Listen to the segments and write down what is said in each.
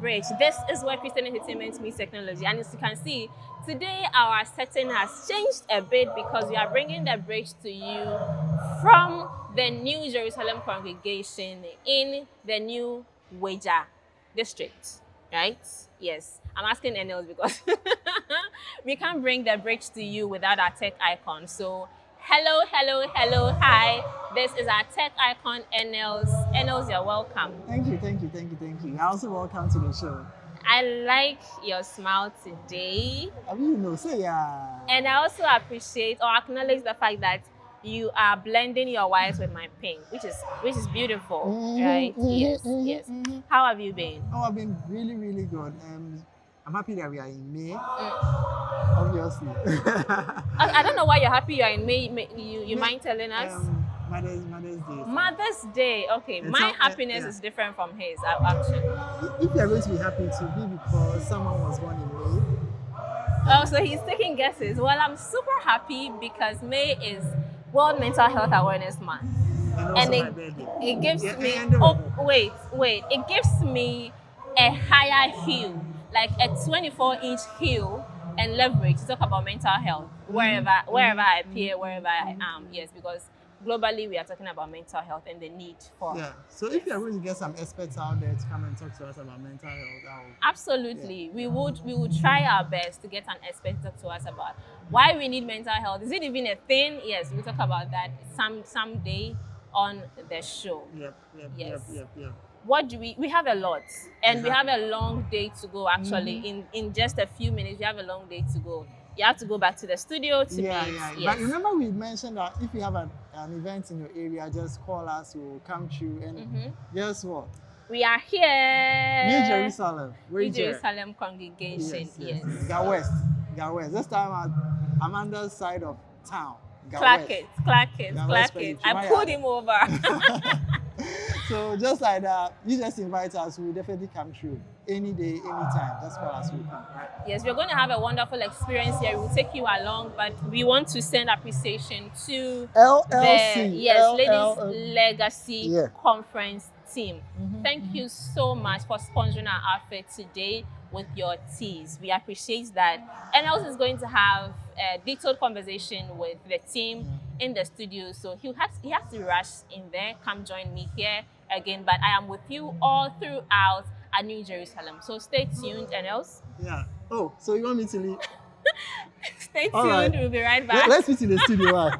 bridge. This is where Christian entertainment meets technology. And as you can see, today our setting has changed a bit because we are bringing the bridge to you from the New Jerusalem congregation in the New Weja district, right? Yes, I'm asking NLs because we can't bring the bridge to you without our tech icon. So hello, hello, hello, hi. This is our tech icon, NLs. NLs, you're welcome. Thank you, thank you, thank you, thank you. You're also welcome to the show. I like your smile today. I mean, say yeah. And I also appreciate or acknowledge the fact that you are blending your whites with my pink, which is beautiful, right? Yes. How have you been? Oh, I've been really, really good. I'm happy that we are in May. Obviously. I don't know why you're happy you're in May. You mind telling us? Mother's Day. Mother's Day. Okay, my happiness is different from his, actually. If you're going to be happy, to be because someone was born in May. Oh, so he's taking guesses. Well, I'm super happy because May is World Mental Health Awareness Month. And it gives me, it gives me a higher hue, like a 24-inch hue and leverage to talk about mental health wherever I appear, wherever I am. Yes, because globally we are talking about mental health and the need for. Yeah. So if you're going to get some experts out there to come and talk to us about mental health, absolutely, we would try our best to get an expert to talk to us about why we need mental health. Is it even a thing? Yes, we'll talk about that someday on the show. Yep. What do we have a lot, and we have a long day to go. Actually, in just a few minutes, we have a long day to go. You have to go back to the studio to meet. Yes. But remember, we mentioned that if you have an event in your area, just call us. We'll come through. And guess what? We are here. New Jerusalem. New Jerusalem congregation. Yes. Ga West. This time I'm on the side of town. Clark it. I pulled him over. So just like that, you just invite us. We'll definitely come through. Any day, anytime. Just call us. We'll come. Right? Yes, we're going to have a wonderful experience here. We'll take you along, but we want to send appreciation to LLC. Ladies Legacy Conference team. Thank you so much for sponsoring our outfit today with your teas. We appreciate that. And also is going to have a detailed conversation with the team in the studio. So he has to rush in there. Come join me here again. But I am with you all throughout at New Jerusalem. So stay tuned. And else? Yeah. Oh, so you want me to leave? Stay tuned. Right. We'll be right back. Let's meet in the studio.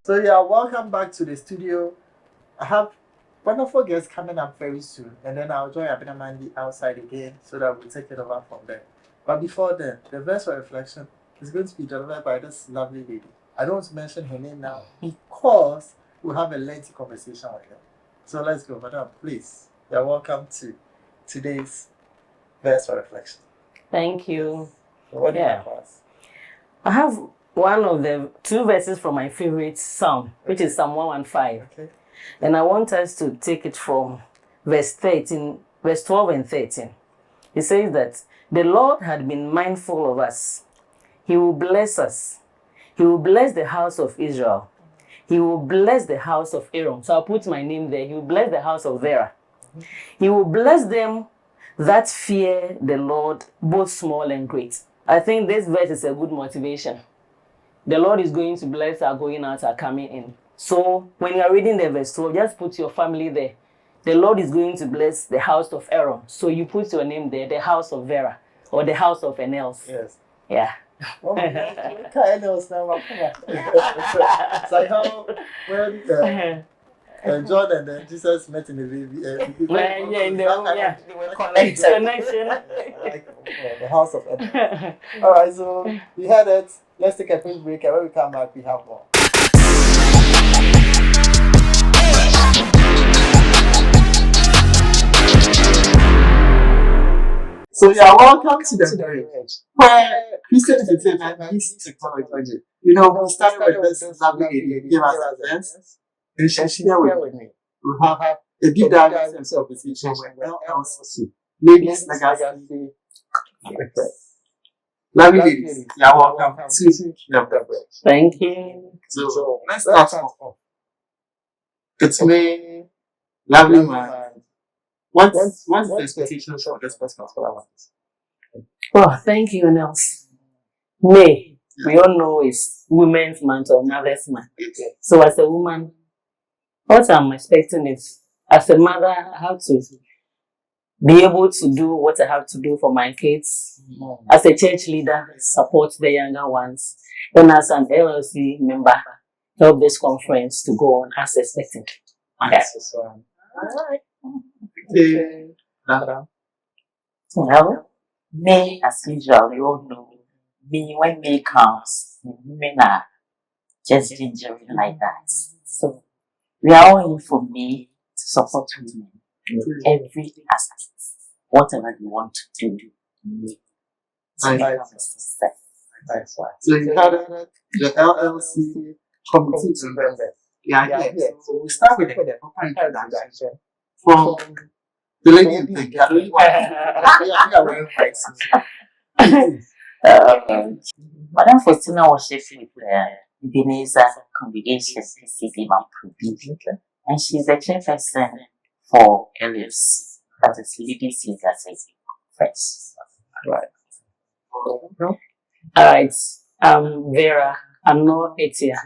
So yeah, welcome back to the studio. I have wonderful guests coming up very soon, and then I'll join Abina Mandy outside again so that we'll take it over from there. But before then, the verse for reflection is going to be delivered by this lovely lady. I don't want to mention her name now because we'll have a lengthy conversation with her. So let's go, madam, please. You're welcome to today's verse for reflection. Thank you. So what do you have for us? I have one of the two verses from my favorite psalm, which is Psalm 115. Okay. And I want us to take it from verse 12 and 13. It says that the Lord had been mindful of us. He will bless us. He will bless the house of Israel. He will bless the house of Aaron. So I'll put my name there. He will bless the house of Vera. He will bless them that fear the Lord, both small and great. I think this verse is a good motivation. The Lord is going to bless our going out, our coming in. So when you are reading the verse 12, just put your family there. The Lord is going to bless the house of Aaron. So you put your name there, the house of Vera, or the house of Enels. Yes. Yeah. Oh, Enels now. It's like how when John and then Jesus met in the baby. They were connection. Like the house of Aaron. All right, so we had it. Let's take a quick break, and when we come back, we have more. So yeah, welcome to the bridge, where Christian entertainment meets technology. You know, we started with this lovely lady who gave us a verse, and she shared with me. We have a deep dive into conversation with LLC, Ladies Legacy. Lovely ladies, you are welcome to the bridge. Thank you. So let's start off. It's me, lovely man. What's the expectations for this particular one? Oh, thank you, Nels. May, we all know is Women's Month or Mother's Month. So as a woman, what I'm expecting is, as a mother, I have to be able to do what I have to do for my kids. As a church leader, support the younger ones. And as an LLC member, help this conference to go on as expected. Yes. Well, May, as usual, we all know, May, when May comes, women are just gingering like that. So, we are all in for May to support women in every aspect. Whatever you want to do, May. Nice. Nice. So you had the LLC committee members. Yeah, yeah. So we start with the proper introduction from the lady in pink. I don't want wearing white. Madam Faustina was chef with Ebenezer Congregation PCD Mampubi, and she's the chairperson for LFC, that is Ladies Legacy Friends. Right. Alright, Vera, I'm not Etia.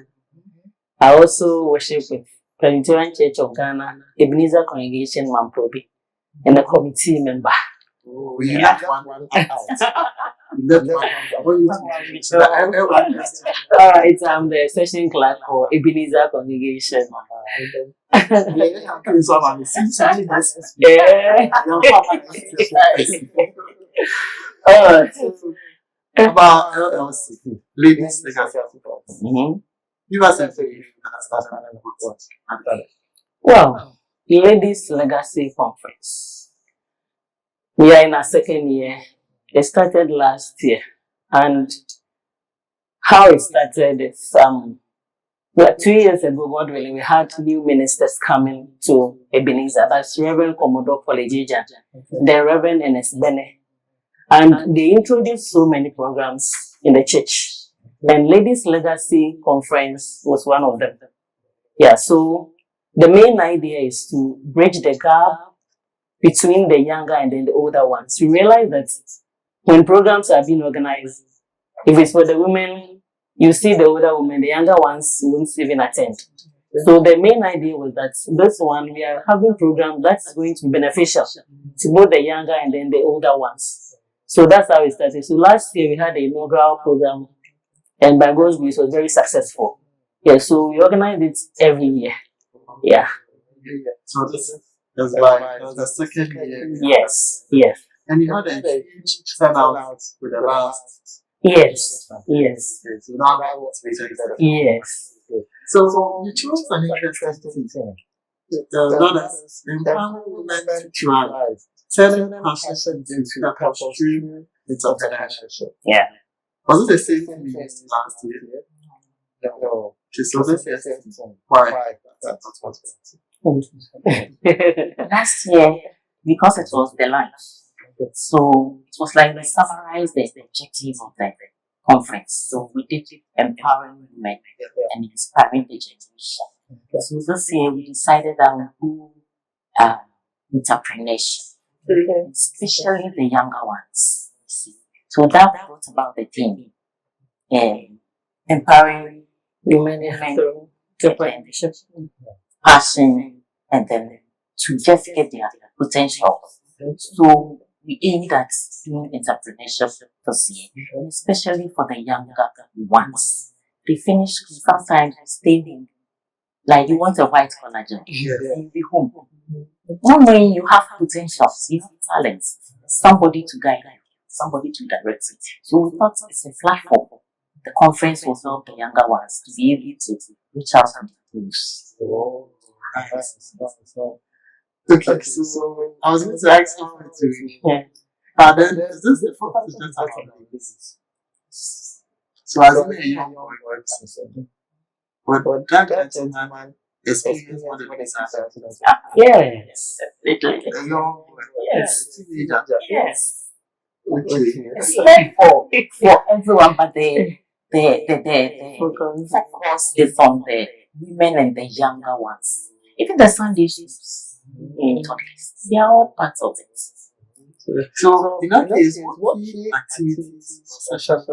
I also worship with Presbyterian Church of Ghana, Ebenezer Congregation Mamprobi, and a committee member. We left one out. Alright, I'm the session clerk for Ebenezer Congregation. About LLC, Ladies Legacy. Give us a brief Well, Ladies Legacy Conference. We are in our second year. It started last year, and how it started is 2 years ago, God willing, we had new ministers coming to Ebenezer. That's Reverend Commodore Kolejija, the Reverend Ernest Bene, and they introduced so many programs in the church. And Ladies Legacy Conference was one of them. Yeah, so the main idea is to bridge the gap between the younger and then the older ones. We realize that when programs are being organized, if it's for the women, you see the older women, the younger ones won't even attend. So the main idea was that this one, we are having programs that's going to be beneficial to both the younger and then the older ones. So that's how it started. So last year we had the inaugural program, and by God's grace, it was very successful. Yeah, so we organize it every year. Yeah. So this is like the second year. Yes, yes. And you had a huge turnout with the last. Yes, yes. So now that was Yes. So you chose an interesting thing. Known as empowering women to thrive, turning passion into purpose-driven entrepreneurship. Yeah. Was it the same thing we used last year? No. So this is why. Last year, because it was the lunch, so it was like we summarized the objective of the conference. So we did empowering women and inspiring the generation. So this year we decided that we do entrepreneurship, especially the younger ones. So that brought about the theme, empowering Women through entrepreneurship, passion, and then to just get their potential. So we aimed at doing entrepreneurship this year, especially for the younger ones. They finish sometimes staying like you want a white collar job. You'll be home. Not knowing you have potentials, you have talents, somebody to guide you, somebody to direct you. So we thought it's a platform. The conference will help the younger ones to be able to reach out and use. Okay, so I was going to ask you to, but then is this the focus is just out of the business? So as a young person, but that gentleman experience what the business. Yes. Little. A young Yes. teenager. Yes. Okay. It's meant for everyone, but the focus is on the women and the younger ones. Even the Sunday schools in toddlers, they are all parts of it. So in that case, what key activities or sessions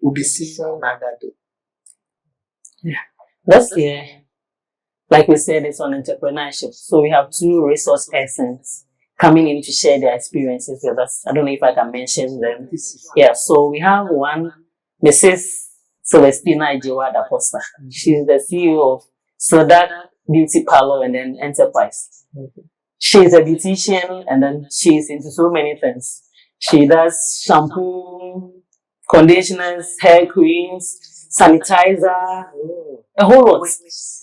will be seen on that day? This year, like we said, it's on entrepreneurship. So we have 2 resource persons coming in to share their experiences with us. I don't know if I can mention them. Yeah, so we have one, Mrs. Celestina Ejewada Posta. She's the CEO of Sodak Beauty Parlor and then Enterprise. She's a beautician and then she's into so many things. She does shampoo, conditioners, hair creams, sanitizer, a whole lot.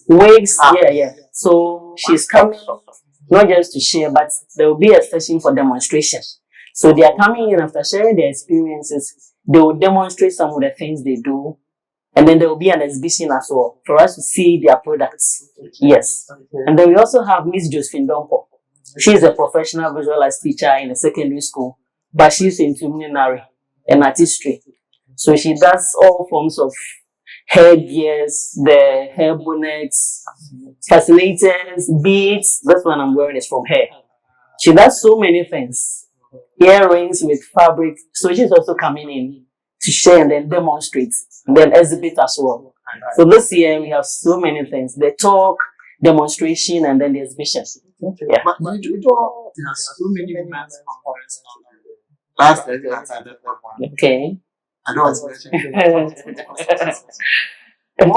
Wigs, yeah. So she's coming not just to share, but there will be a session for demonstration. So they are coming in after sharing their experiences. They will demonstrate some of the things they do. And then there will be an exhibition as well for us to see their products. Yes. And then we also have Miss Josephine Donko. She's a professional visual arts teacher in a secondary school, but she's into millinery and artistry. So she does all forms of hair gears, the hair bonnets, fascinators, beads. This one I'm wearing is from hair. She does so many things. Earrings with fabric. So she's also coming in to share and then demonstrate, and then exhibit as well. So this year we have so many things. The talk, demonstration, and then the exhibition. Yeah. But you know, there are so many women's conferences last year that I did one. Okay. I know it's what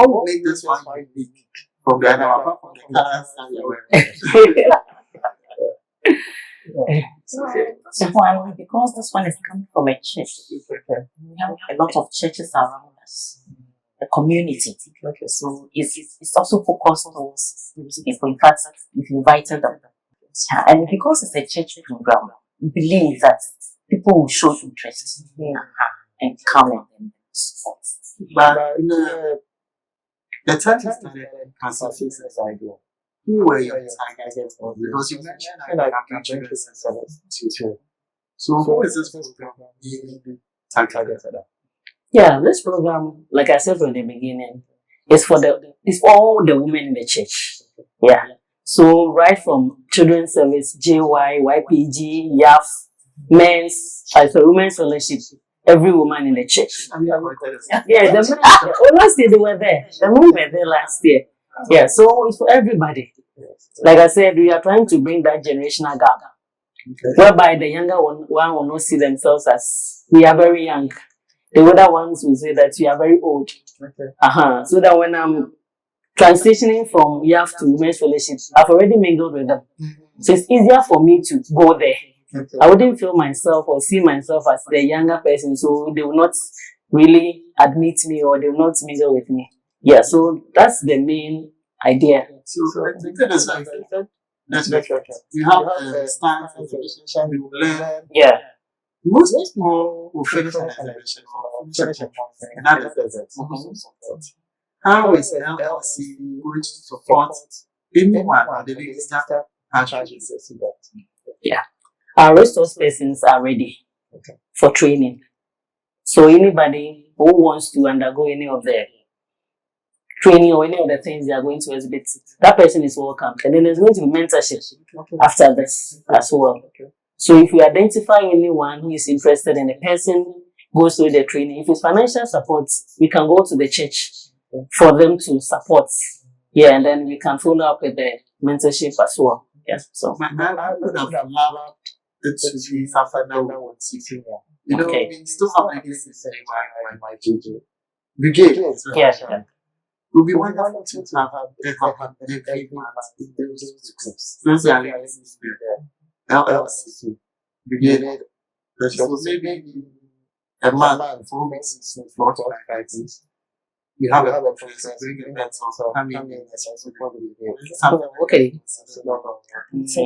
will make this one unique from the other apart from the colors that you're wearing? So one, because this one is coming from a church, we have a lot of churches around us, the community. So it's also focused on those people. In fact, we've invited them. And because it's a church program, we believe that people will show interest and come and support. But the church started consulting this idea. Who were your targets? Because you mentioned like I'm children's service too. So who is this program really targeted at? Yeah, this program, like I said from the beginning, it's for all the women in the church. Yeah. So right from children's service, JY, YPG, YAF, men's, as a women's fellowship, every woman in the church. Yeah, the men, last year they were there. The men were there last year. Yeah, so it's for everybody. Like I said, we are trying to bring that generational gap, whereby the younger one will not see themselves as we are very young. The older ones will say that we are very old. So that when I'm transitioning from YAF to women's fellowship, I've already mingled with them. So it's easier for me to go there. I wouldn't feel myself or see myself as the younger person, so they will not really admit me or they will not mingle with me. Yeah, so that's the main idea. So I think that is like you have stance and exhibition, you learn. Yeah. Most people will finish an exhibition or finish a conference, and that is it. How is LLC going to support anyone or the register countries? Yeah. Our resource persons are ready for training. So anybody who wants to undergo any of the training or any of the things they are going to exhibit, that person is welcome. And then there's going to be mentorship after this as well. So if we identify anyone who is interested and the person goes through the training, if it's financial support, we can go to the church for them to support. Yeah, and then we can follow up with the mentorship as well. Yeah. So I would have loved it to be something that we would see here. You know, we still have like this in my JJ. Brigade. yeah. It would be wonderful to have it happen every month in those groups. Those are like LLC. Brigade. So maybe a month, 4 weeks, 4 to 5 weeks. We have a conference, bring events also coming in and support the video. Okay. So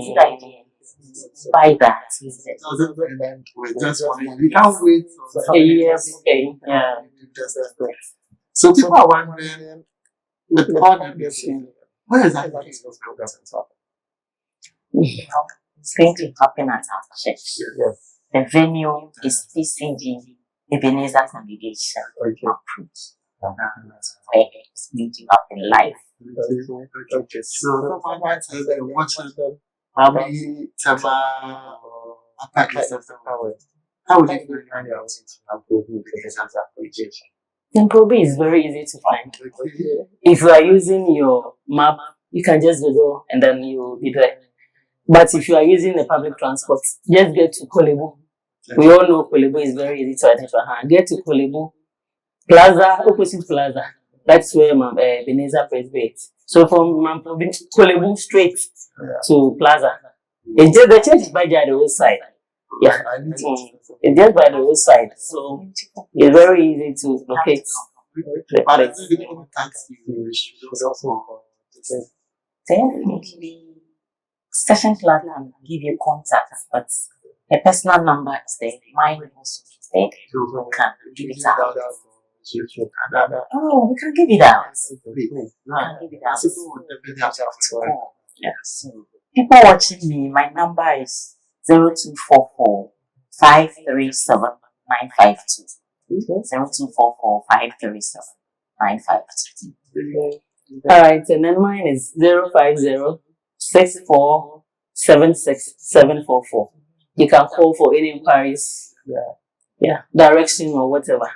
good idea. Buy that. We just want we can't wait. Yes. Okay. Yeah. So people are wondering, with all the machine, where exactly is those programs? It's going to happen at our church. Yes. The venue is PCG Ebenezer Congregation. Approved. Where it's meeting up in life. Okay. So someone says they're watching Probably Tama how would you find out application? Improbe is very easy to find. If you are using your map, you can just go and then you'll be there. But if you are using the public transport, just get to Kolebu. We all know Kolebu is very easy to identify. Get to Kolebu Plaza, opposite Plaza. That's where Ebenezer Presbyterian. So from Kolebu straight to Plaza. It's just the church is by the roadside. Yeah, it's just by the roadside. So it's very easy to locate the place. definitely session clerk can give you contacts, but a personal number is there. Mine also is there. You can give it out. Oh, we can give it out. We can give it out. Yes. People watching me, my number is 0244 537 952. 0244 537 952. All right, and then mine is 050 744. You can call for any inquiries, direction or whatever.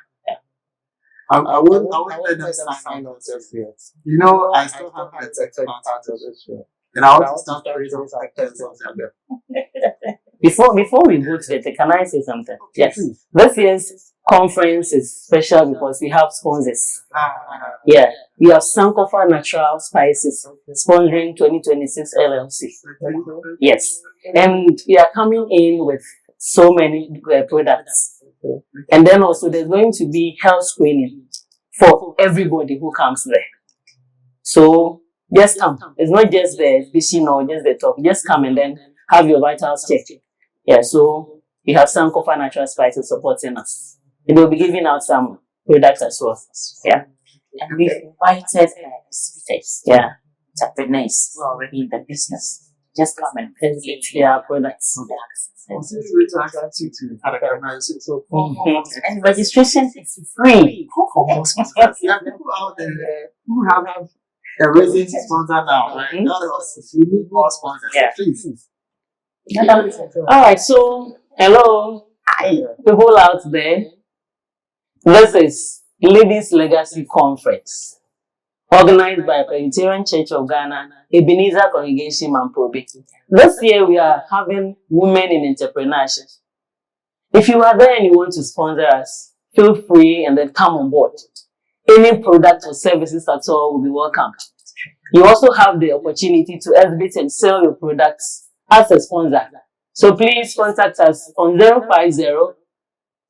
I won't let them sign on just yet. You know, I still have my tech contact of this show. And I want to start raising factors on them. Before we go to the can I say something? Yes. This year's conference is special because we have sponsors. Yeah. We have Sankofa Natural Spices sponsoring 2026 LLC. Yes. And we are coming in with so many products. And then also there's going to be health screening for everybody who comes there. So just come. It's not just the exhibition or just the talk. Just come and then have your vitals checked. Yeah, so we have some Sankofa Natural Spices supporting us. And they'll be giving out some products as well. Yeah. And we've invited visitors, entrepreneurs who are already in the business. Just come and visit their products. And registration is free. There are people out there who have a raising sponsor now, right? You need more sponsors, please. All right, so hello, people out there. This is Ladies Legacy Conference, organized by Presbyterian Church of Ghana, Ebenezer Congregation Mamprobe. This year we are having Women in Entrepreneurship. If you are there and you want to sponsor us, feel free and then come on board. Any product or services at all will be welcome. You also have the opportunity to exhibit and sell your products as a sponsor. So please contact us on 050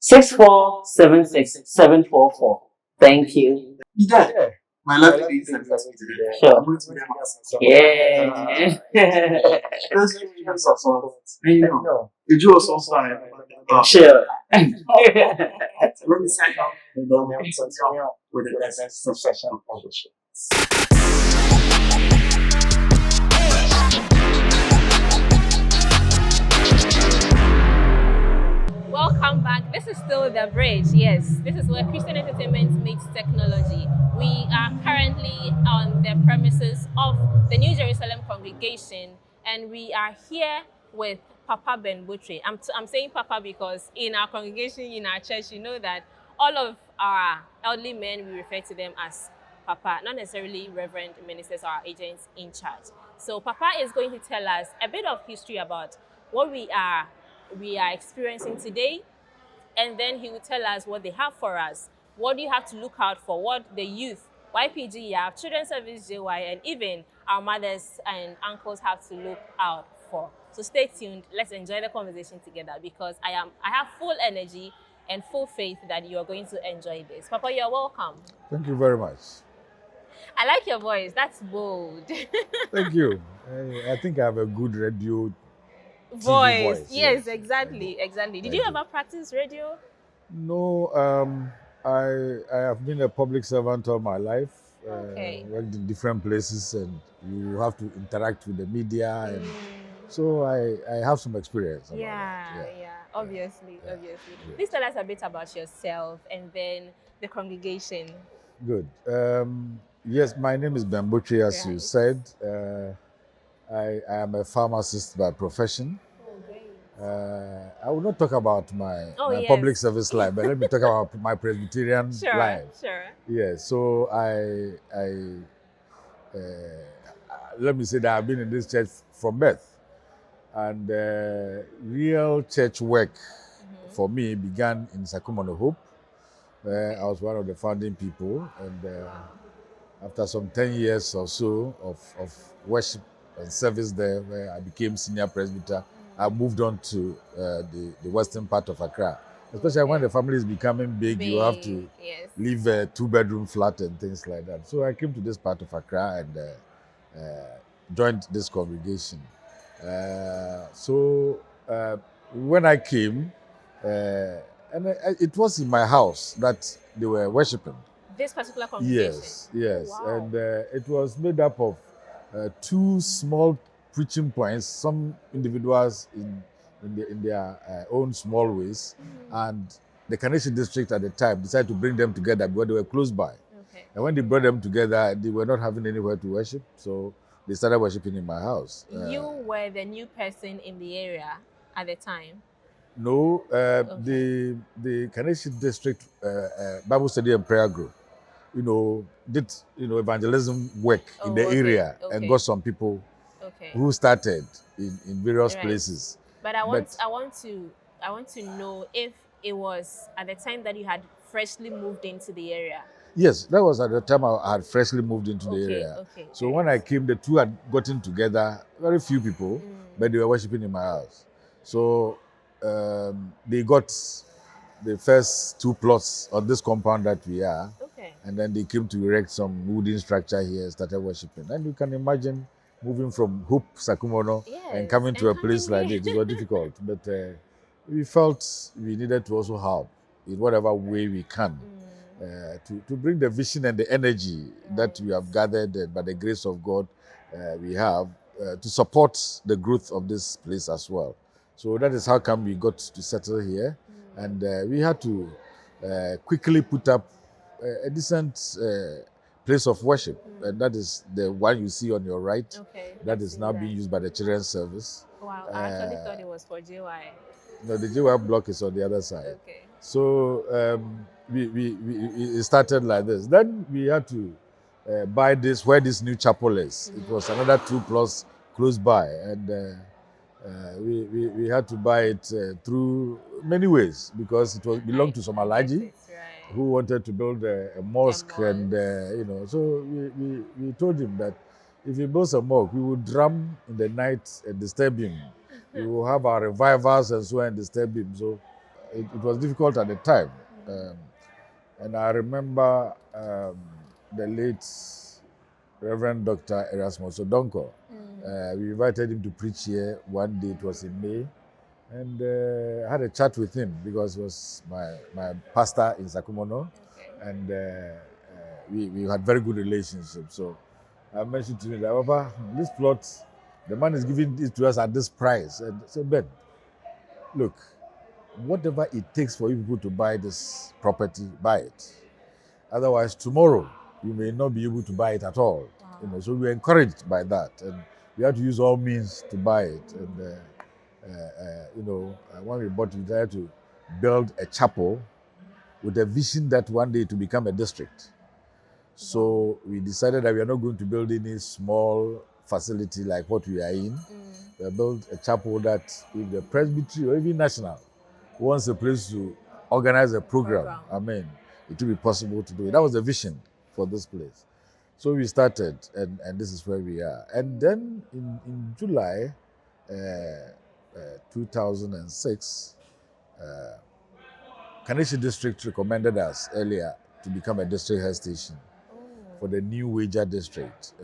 6476 744. Thank you. My lovely ladies and Sure. Yeah. Did you also sign? Sure. Let me sign up and then we'll continue with the next session of the show. Welcome back. This is still The Bridge. Yes, this is where Christian entertainment meets technology. We are currently on the premises of the New Jerusalem congregation, and we are here with Papa Ben Butre. I'm saying Papa because in our congregation, in our church, you know that all of our elderly men, we refer to them as Papa, not necessarily reverend ministers or agents in charge. So Papa is going to tell us a bit of history about what we are experiencing today, and then he will tell us what they have for us. What do you have to look out for? What the youth, YPG, Children's Service, JY, and even our mothers and uncles have to look out for. So stay tuned. Let's enjoy the conversation together because I have full energy and full faith that you are going to enjoy this. Papa, you're welcome. Thank you very much. I like your voice. That's bold. Thank you. I think I have a good radio voice. Yes, yes, exactly. Did you ever practice radio? No, I have been a public servant all my life. Okay. Worked in different places, and you have to interact with the media, and so I have some experience. Yeah. Obviously, Yeah. obviously. Yeah. Please tell us a bit about yourself and then the congregation. Good. Yes, my name is Bambutri, as you Right. said. I am a pharmacist by profession. Oh, great. I will not talk about Oh, my yes. public service life, but let me talk about my Presbyterian Sure, life. sure. Yes, so uh, let me say that I've been in this church from birth, and real church work for me began in Sakumono Hope. I was one of the founding people, and after some 10 years or so of worship and service there, where I became senior presbyter, I moved on to the western part of Accra. Especially when the family is becoming big, you have to Big, yes. leave a 2-bedroom flat and things like that. So I came to this part of Accra and joined this congregation. So when I came, it was in my house that they were worshiping. This particular congregation. Yes, yes. Oh, wow. And it was made up of 2 small preaching points, some individuals in their own small ways, and the Kaneshie district at the time decided to bring them together because they were close by. Okay. And when they brought them together, they were not having anywhere to worship, so they started worshiping in my house. You were the new person in the area at the time. No, the Kaneshie district Bible study and prayer group, did evangelism work in the okay, area okay. and got some people Okay. who started in various Right. places. But I want to know if it was at the time that you had freshly moved into the area. Yes, that was at the time I had freshly moved into the area. Okay. So when I came, the two had gotten together, very few people, but they were worshiping in my house. So they got the first 2 plots on this compound that we are. Okay. And then they came to erect some wooden structure here and started worshiping. And you can imagine moving from Hope, Sakumono, and Yes, coming to and a place coming like here. this. It was difficult. But we felt we needed to also help in whatever way we can to bring the vision and the energy that we have gathered by the grace of God we have to support the growth of this place as well. So that is how come we got to settle here. And we had to quickly put up a decent place of worship, and that is the one you see on your right. Okay. That is now being used by the children's service. Wow, I actually thought it was for JY. No, the JY block is on the other side. Okay. So it started like this. Then we had to buy this where this new chapel is. It was another 2 plus close by, and we had to buy it through many ways because it was belonged to some Alaji who wanted to build a mosque, and so we told him that if he builds a mosque, we will drum in the night and disturb him. We will have our revivals and so on and disturb him. So it was difficult at the time. And I remember the late Reverend Dr. Erasmus Odonko. We invited him to preach here one day. It was in May. And I had a chat with him because he was my pastor in Sakumono. Okay. And we had very good relationship. So I mentioned to him that, Papa, this plot, the man is giving it to us at this price. And I said, Ben, look, whatever it takes for you people to buy this property, buy it. Otherwise, tomorrow, you may not be able to buy it at all. Wow. So we were encouraged by that. And we had to use all means to buy it. And when we bought it, we tried to build a chapel with a vision that one day to become a district. So we decided that we are not going to build any small facility like what we are in. We built a chapel that if the presbytery or even national wants a place to organize a program, it will be possible to do it. That was the vision for this place. So we started, and this is where we are. And then in July 2006, Kaneshie District recommended us earlier to become a district health station for the new Wager district,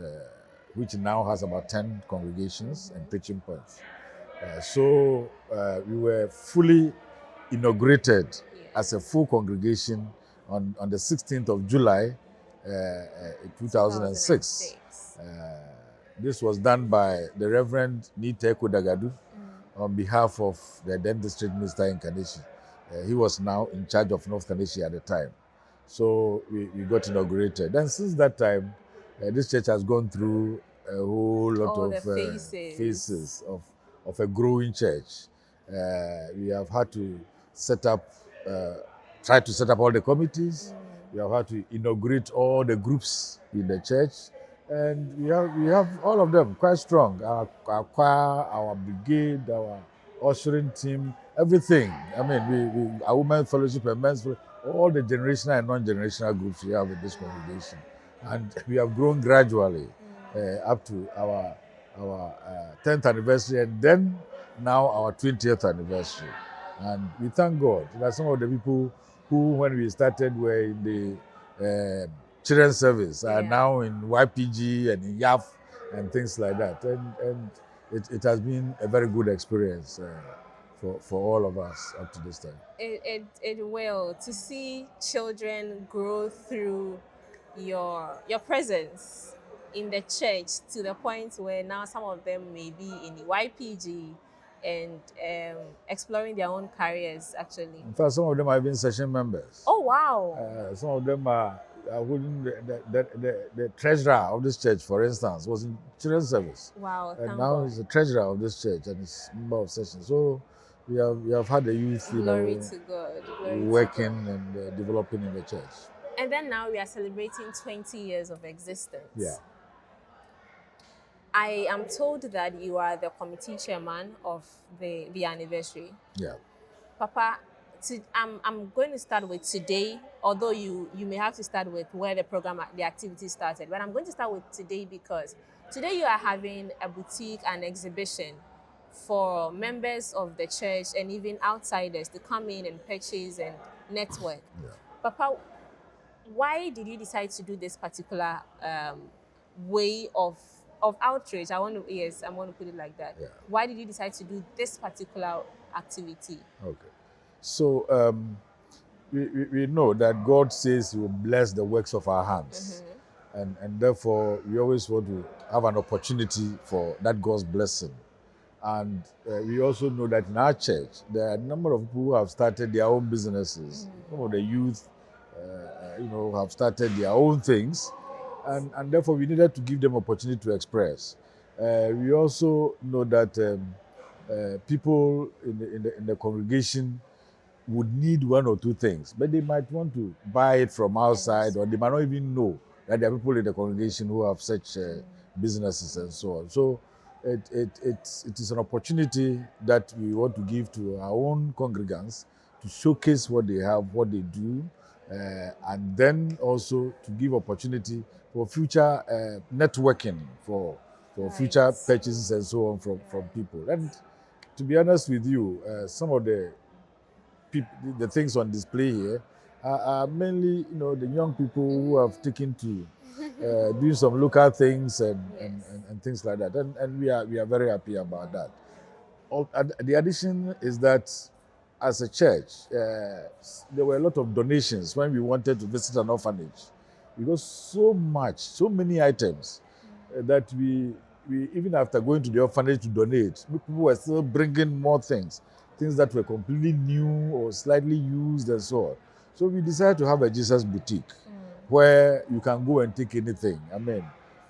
which now has about 10 congregations and preaching points. So we were fully inaugurated as a full congregation on the 16th of July 2006. This was done by the Reverend Nite Kodagadu on behalf of the then District Minister in Kaneshie. He was now in charge of North Kaneshie at the time. So we got inaugurated. And since that time, this church has gone through a whole lot All of the phases. phases of a growing church. We have had to set up, try to set up all the committees. We have had to inaugurate all the groups in the church. And we have all of them quite strong. Our choir, our brigade, our ushering team, everything. I mean, our women's fellowship and men's fellowship, all the generational and non-generational groups we have in this congregation. And we have grown gradually up to our 10th anniversary, and then now our 20th anniversary. And we thank God that some of the people who, when we started, were in the children's service are now in YPG and in YAF and things like that. And it has been a very good experience for all of us up to this time. It will, to see children grow through your presence in the church to the point where now some of them may be in the YPG and exploring their own careers actually. In fact, some of them have been session members. Oh wow! Some of them are holding the treasurer of this church, for instance, was in children's service. Wow! And now he's the treasurer of this church and he's a member of session. So we have had the youth, Glory to God. Glory working to God. and developing in the church. And then now we are celebrating 20 years of existence. Yeah. I am told that you are the committee chairman of the anniversary. Yeah. Papa, I'm going to start with today, although you may have to start with where the activity started. But I'm going to start with today because today you are having a boutique and exhibition for members of the church and even outsiders to come in and purchase and network. Yeah. Papa, why did you decide to do this particular way of outreach? I'm going to put it like that. Yeah. Why did you decide to do this particular activity? Okay. So we know that God says He will bless the works of our hands. And therefore, we always want to have an opportunity for that God's blessing. And we also know that in our church, there are a number of people who have started their own businesses. Some of the youth, have started their own things. And therefore, we needed to give them opportunity to express. We also know that people in the congregation would need one or two things, but they might want to buy it from outside, or they might not even know that there are people in the congregation who have such businesses and so on. So it is an opportunity that we want to give to our own congregants to showcase what they have, what they do, and then also to give opportunity for future networking, for future purchases and so on from people. And to be honest with you, some of the things on display here are mainly, the young people who have taken to doing some local things and things like that. And we are very happy about that. The addition is that as a church, there were a lot of donations when we wanted to visit an orphanage. Because so many items that we even after going to the orphanage to donate, people were still bringing more things that were completely new or slightly used and so on. So we decided to have a Jesus boutique where you can go and take anything. I mean,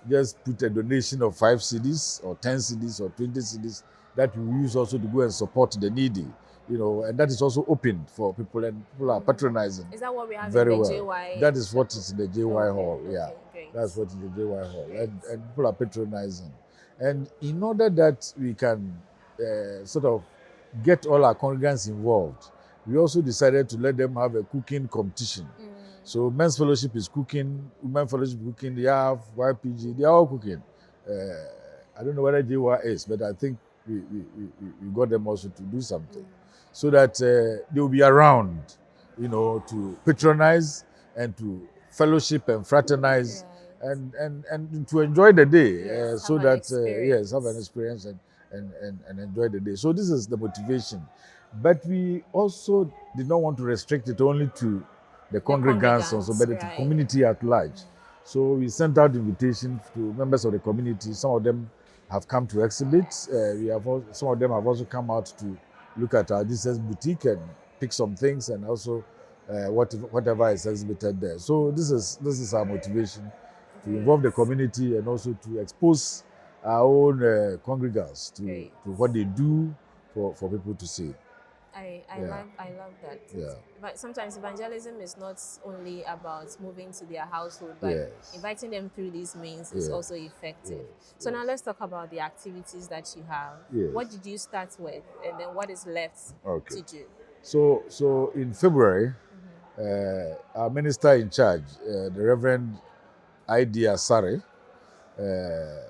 just put a donation of 5 CDs or 10 CDs or 20 CDs that we use also to go and support the needy. And that is also open for people, and people are patronizing. Is that what we have very in the well. JY? That is what is in the JY Hall, yeah. Great. That's what is in the JY Hall, and people are patronizing. And in order that we can sort of get all our congregants involved, we also decided to let them have a cooking competition. So men's fellowship is cooking, women's fellowship is cooking, they have YPG, they are all cooking. I don't know whether JY is, but I think we got them also to do something. So that they will be around, to patronize and to fellowship and fraternize and to enjoy the day. So that, have an experience and enjoy the day. So this is the motivation. But we also did not want to restrict it only to the congregants also, but to the community at large. So we sent out invitations to members of the community. Some of them have come to exhibit. We have some of them have also come out to look at our Jesus boutique and pick some things, and also whatever is exhibited there. So this is our motivation to involve the community and also to expose our own congregants to what they do for people to see. I love that. Yeah. But sometimes evangelism is not only about moving to their household, but Yes. inviting them through these means is Yeah. also effective. Yes, So now let's talk about the activities that you have. Yes. What did you start with, and then what is left Okay. to do? So in February, our minister in charge, the Reverend I.D. Asare,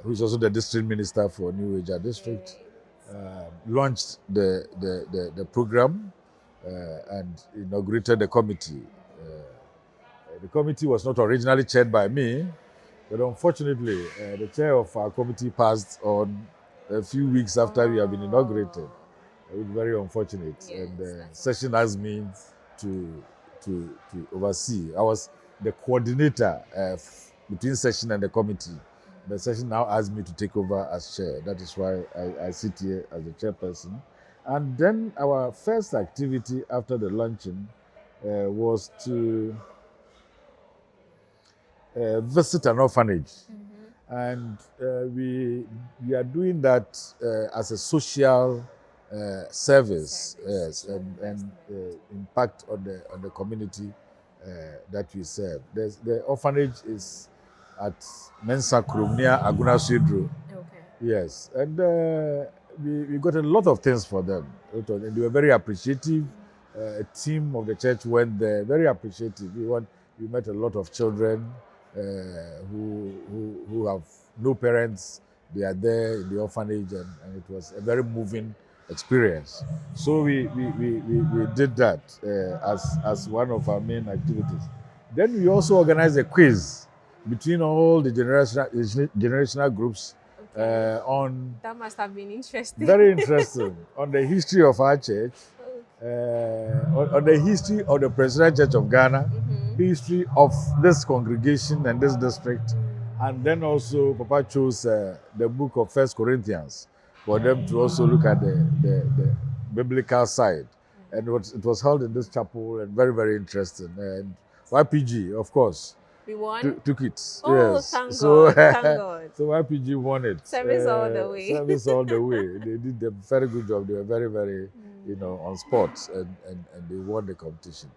who is also the district minister for New Asia District, launched the program and inaugurated the committee. The committee was not originally chaired by me, but unfortunately, the chair of our committee passed on a few weeks after we have been inaugurated. It was very unfortunate. Yes, And the that's session asked me to oversee. I was the coordinator between session and the committee. The session now asked me to take over as chair. That is why I sit here as the chairperson. And then our first activity after the luncheon was to visit an orphanage. And we are doing that as a social service, yes, and impact on the community that we serve. The orphanage is at Mensa Krum near Aguna Sidro. Okay. Yes, and we got a lot of things for them, and they were very appreciative. A team of the church went there, very appreciative. We met a lot of children who have no parents. They are there in the orphanage, and it was a very moving experience. So we did that as one of our main activities. Then we also organized a quiz between all the generational groups on That must have been interesting. very interesting on the history of our church, on the history of the Presbyterian Church of Ghana, history of this congregation and this district, and then also Papa chose the book of First Corinthians for them to also look at the biblical side, and it was held in this chapel and very, very interesting. And YPG, of course, We won. took it. Oh, Yes. thank So, God, thank God. so YPG won it. Service all the way. Service all the way. They did a very good job. They were very, very, on spot, and they won the competition.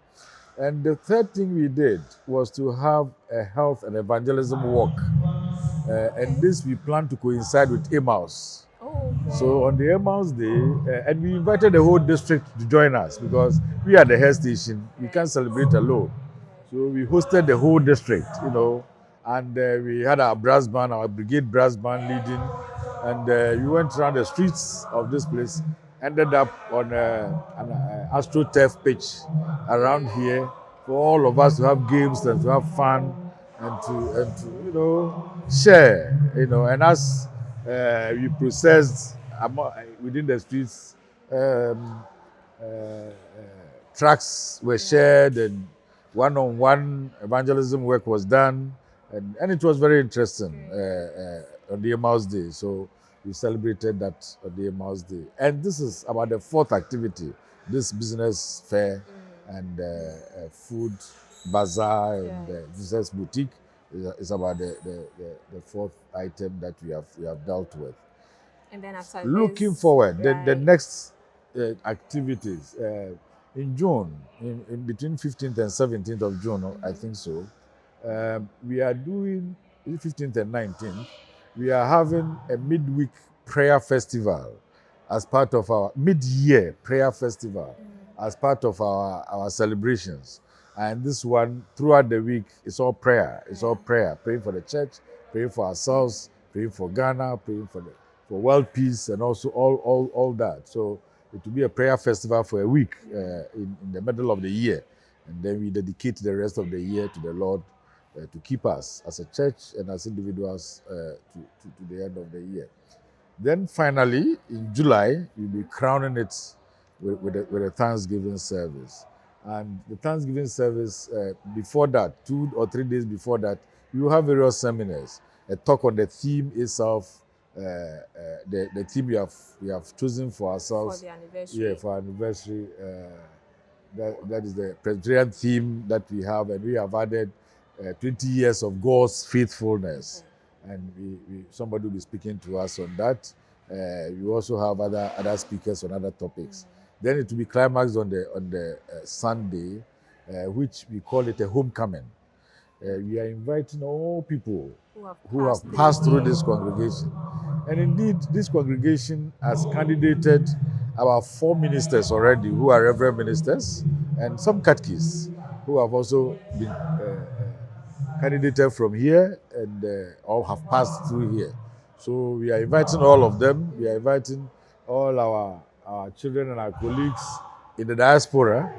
And the third thing we did was to have a health and evangelism walk. And this we plan to coincide with Emmaus. Oh, okay. So on the Emmaus Day, and we invited the whole district to join us because we are the head station. We can't celebrate alone. So we hosted the whole district, and we had our brass band, our brigade brass band leading, and we went around the streets of this place, ended up on an AstroTurf pitch around here for all of us to have games and to have fun and to share, and as we processed within the streets, tracks were shared and one-on-one evangelism work was done, and it was very interesting on the Emmaus Day. So we celebrated that on the Emmaus Day. And this is about the fourth activity, this business fair and food bazaar and business boutique is about the fourth item that we have dealt with. And then after Looking this, forward, the right. next activities in June, in between 15th and 17th of June, I think so, we are doing 15th and 19th. We are having a midweek prayer festival as part of our mid-year prayer festival as part of our celebrations. And this one, throughout the week, it's all prayer. It's all prayer. Praying for the church, praying for ourselves, praying for Ghana, praying for world peace, and also all that. So it will be a prayer festival for a week in the middle of the year. And then we dedicate the rest of the year to the Lord to keep us as a church and as individuals to the end of the year. Then finally, in July, we'll be crowning it with a Thanksgiving service. And the Thanksgiving service, before that, 2 or 3 days before that, we will have various seminars, a talk on the theme itself, the theme we have chosen for ourselves. For the anniversary. Yeah, for our anniversary. That is the Presbyterian theme that we have, and we have added 20 years of God's faithfulness. And somebody will be speaking to us on that. We also have other speakers on other topics. Then it will be climaxed on the Sunday, which we call it a homecoming. We are inviting all people who have passed through this congregation. And indeed, this congregation has candidated about 4 ministers already who are reverend ministers, and some catechists who have also been candidated from here and all have passed through here. So we are inviting all of them. We are inviting all our children and our colleagues in the diaspora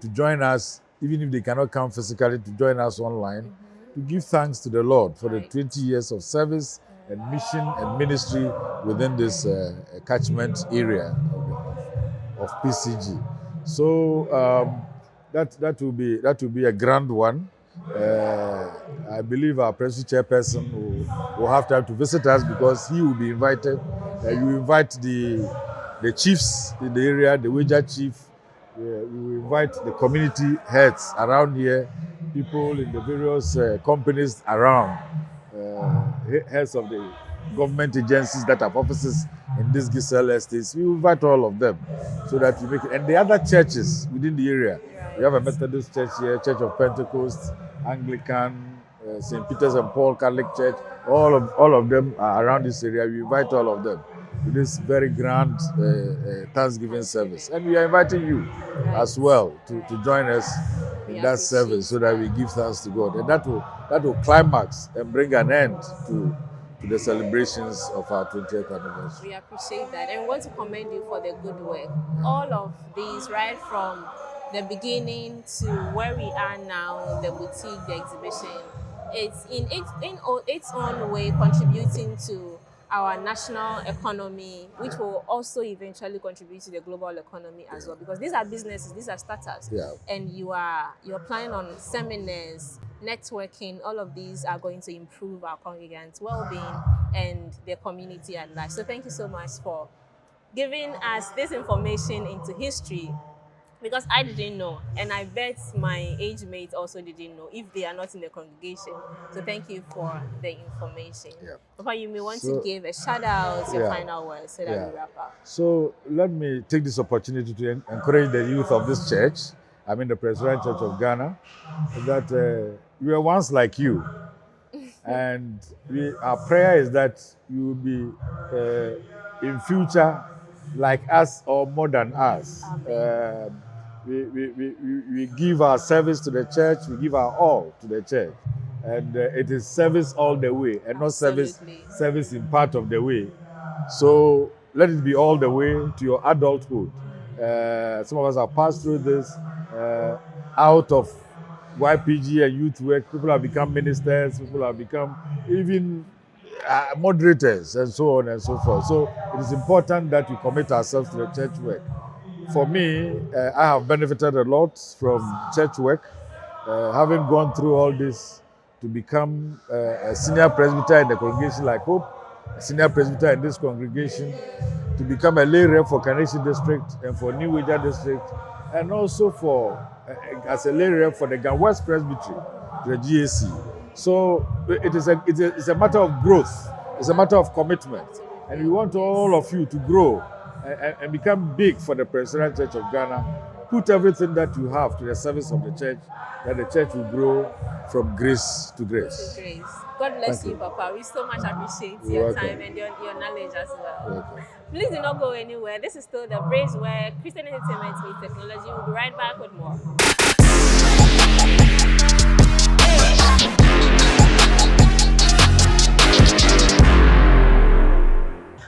to join us, even if they cannot come physically, to join us online, to give thanks to the Lord for the 20 years of service and mission and ministry within this catchment area of PCG. So that will be a grand one. I believe our presidency chairperson will have time to visit us because he will be invited. You invite the chiefs in the area, the wager chief. We will invite the community heads around here, people in the various companies around, heads of the government agencies that have offices in these Giselle estates. We invite all of them so that we make it. And the other churches within the area. We have a Methodist church here, Church of Pentecost, Anglican, St. Peter's and Paul Catholic Church. All of them are around this area. We invite all of them to this very grand Thanksgiving service. And we are inviting you as well to join us in that service so that we give thanks to God. And that will climax and bring an end to the celebrations of our 20th anniversary. We appreciate that, and we want to commend you for the good work. All of these, right from the beginning to where we are now, the boutique, the exhibition, it's in its own way contributing to our national economy, which will also eventually contribute to the global economy as well. Because these are businesses, these are startups, and you're planning on seminars, networking. All of these are going to improve our congregants' well-being and the community at large. So thank you so much for giving us this information into history, because I didn't know, and I bet my age mates also didn't know if they are not in the congregation. So thank you for the information. Papa, you may want to give a shout out, your final words, so that we wrap up. So let me take this opportunity to encourage the youth of this church, I mean the Presbyterian Church of Ghana, that we were once like you. And our prayer is that you will be in future like us or more than us. We give our service to the church, we give our all to the church. And it is service all the way and not service in part of the way. So let it be all the way to your adulthood. Some of us have passed through this out of YPG and youth work. People have become ministers, people have become even moderators and so on and so forth. So it is important that we commit ourselves to the church work. For me, I have benefited a lot from church work, having gone through all this to become a senior presbyter in the congregation like Hope, a senior presbyter in this congregation, to become a lay rep for Kaneshie District and for New Wager District, and also as a lay rep for the Gan West Presbytery, the GAC. So it's a matter of growth, it's a matter of commitment, and we want all of you to grow and become big for the Presbyterian Church of Ghana. Put everything that you have to the service of the church, that the church will grow from grace to grace. God bless you, Papa. We so much appreciate your time and your knowledge as well. Please do not go anywhere. This is still The Bridge, where Christian entertainment meets technology. We'll be right back with more.